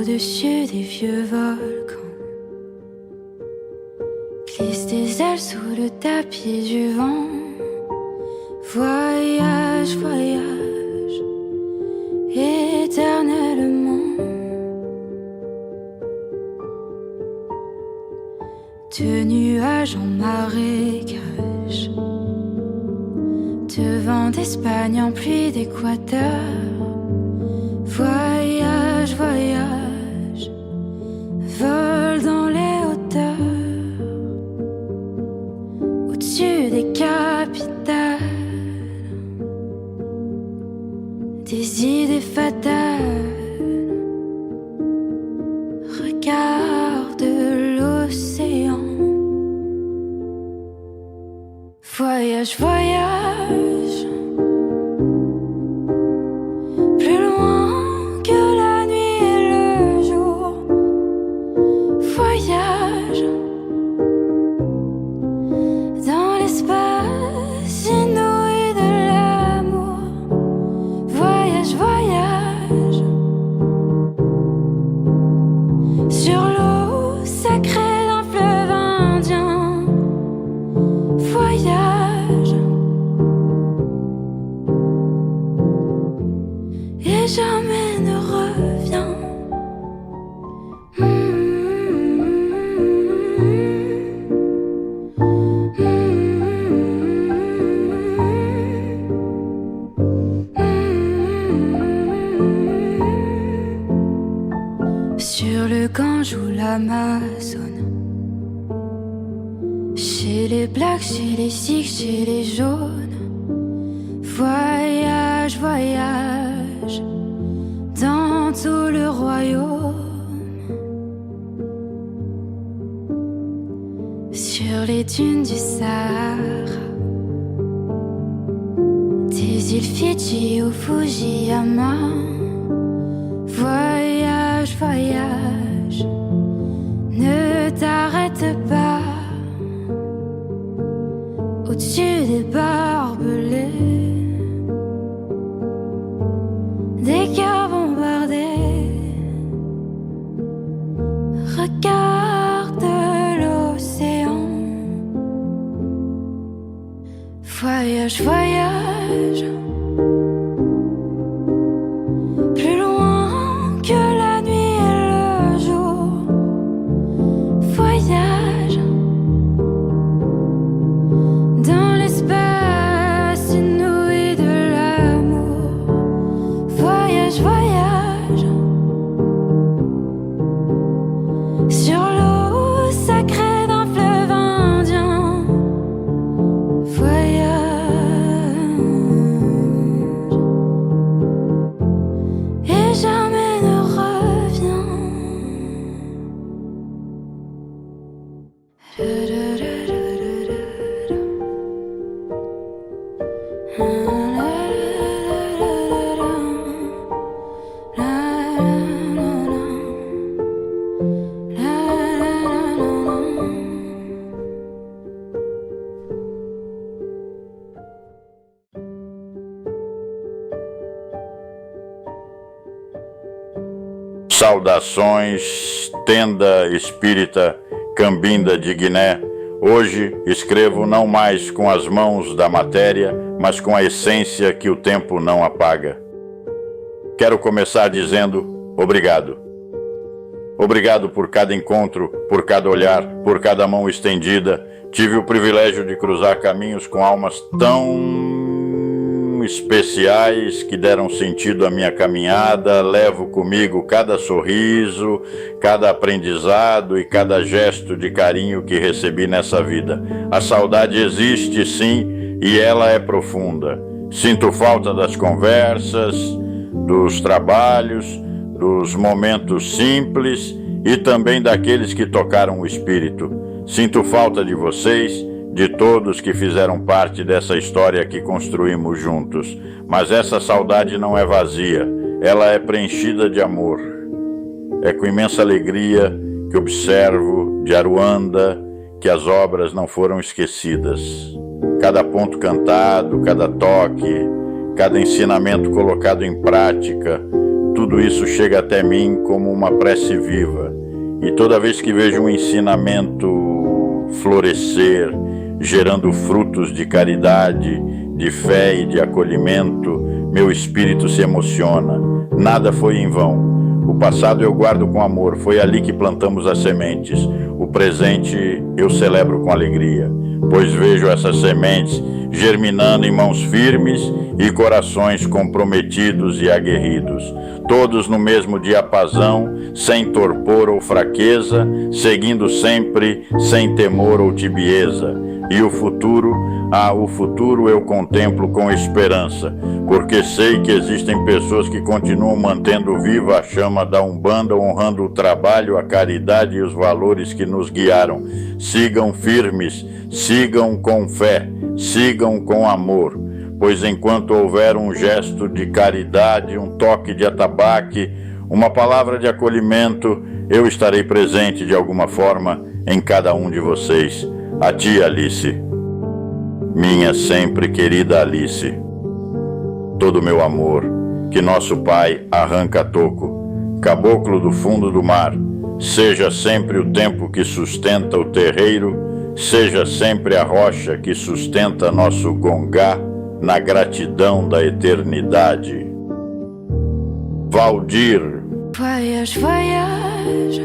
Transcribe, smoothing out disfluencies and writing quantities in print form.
au-dessus des vieux volcans. Glisse tes ailes sous le tapis du vent. Voyage, voyage, éternellement. De nuages en marécage, de vent d'Espagne en pluie d'Équateur. Voyage, voyage, vole dans les hauteurs, au-dessus des capitales, des idées fatales. Regarde l'océan. Voyage, voyage, plus loin que la nuit et le jour. Voyage dans l'espace inouï de l'amour. Voyage, voyage sur l'eau sacrée d'un fleuve indien. Voyage et jamais ne reviens. Sur le Gange ou l'Amazone, chez les blacks, chez les sikhs, chez les jaunes. Voyage, voyage dans tout le royaume. Sur les dunes du Sahara, des îles Fidji au Fujiyama. Voyage, voyage, ne t'arrête pas. Au-dessus des barbelés, des cœurs bombardés. Regarde l'océan. Voyage, voyage, plus loin que la nuit et le jour. Voyage dans l'espace inouï de l'amour. Voyage, voyage sur l'eau sacrée d'un fleuve indien. Voyage et jamais ne reviens. Saudações, tenda espírita Cambinda de Guiné. Hoje escrevo não mais com as mãos da matéria, mas com a essência que o tempo não apaga. Quero começar dizendo obrigado. Obrigado por cada encontro, por cada olhar, por cada mão estendida. Tive o privilégio de cruzar caminhos com almas tão especiais que deram sentido à minha caminhada. Levo comigo cada sorriso, cada aprendizado e cada gesto de carinho que recebi nessa vida. A saudade existe, sim, e ela é profunda. Sinto falta das conversas, dos trabalhos, dos momentos simples e também daqueles que tocaram o espírito. Sinto falta de vocês, de todos que fizeram parte dessa história que construímos juntos. Mas essa saudade não é vazia, ela é preenchida de amor. É com imensa alegria que observo de Aruanda que as obras não foram esquecidas. Cada ponto cantado, cada toque, cada ensinamento colocado em prática, tudo isso chega até mim como uma prece viva. E toda vez que vejo um ensinamento florescer, gerando frutos de caridade, de fé e de acolhimento, meu espírito se emociona. Nada foi em vão. O passado eu guardo com amor, foi ali que plantamos as sementes. O presente eu celebro com alegria, pois vejo essas sementes germinando em mãos firmes e corações comprometidos e aguerridos, todos no mesmo diapasão, sem torpor ou fraqueza, seguindo sempre sem temor ou tibieza. E o futuro eu contemplo com esperança, porque sei que existem pessoas que continuam mantendo viva a chama da Umbanda, honrando o trabalho, a caridade e os valores que nos guiaram. Sigam firmes, sigam com fé, sigam com amor, pois enquanto houver um gesto de caridade, um toque de atabaque, uma palavra de acolhimento, eu estarei presente de alguma forma em cada um de vocês. A ti, Alice, minha sempre querida Alice, todo meu amor, que nosso Pai Arranca-Toco, caboclo do fundo do mar, seja sempre o tempo que sustenta o terreiro, seja sempre a rocha que sustenta nosso gongá na gratidão da eternidade. Valdir. Voyage, voyage.